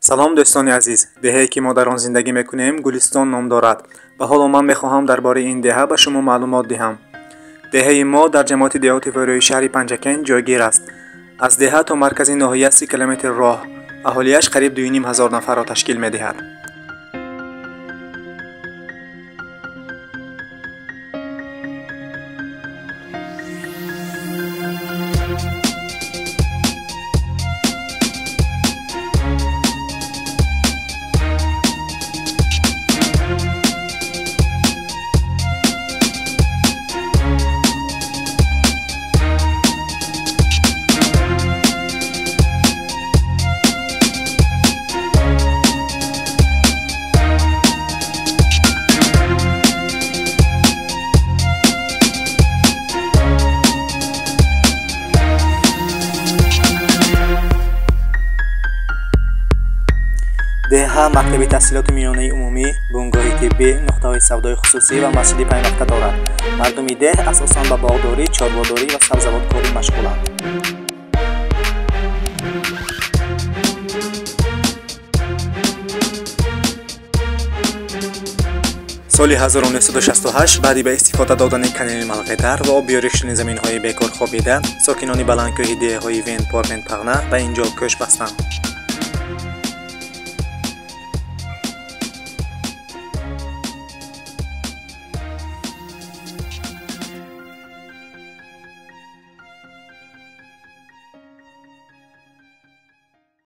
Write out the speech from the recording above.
سلام دوستان عزیز. دهه‌ای که ما در آن زندگی میکنیم گلستان نام دارد و حالا من میخواهم درباره این دهه به شما معلومات دهم. دهه ما در جماعت دهاتی فروعی شهر پنجکین جایگیر است. از دهه تا مرکز ناحیه 30 کیلومتر راه، اهالیش قریب 2,500 نفر را تشکیل می‌دهد. دهه مکتب تحصیلات میانه عمومی، بنگاه طبی، نقطه‌های سودای خصوصی و مسجد پیوسته دارد. مردم ده اساساً به باغداری، چارواداری و سبزوارکاری مشغولند. سال 1968 بعد به استفاده دادن کانال ملغدر و آبیاری شدن زمین‌های بیکار خوابیده، ساکنان بلندکوهی دهه‌های وین پارمنت پغنه به اینجا کوچ بستند.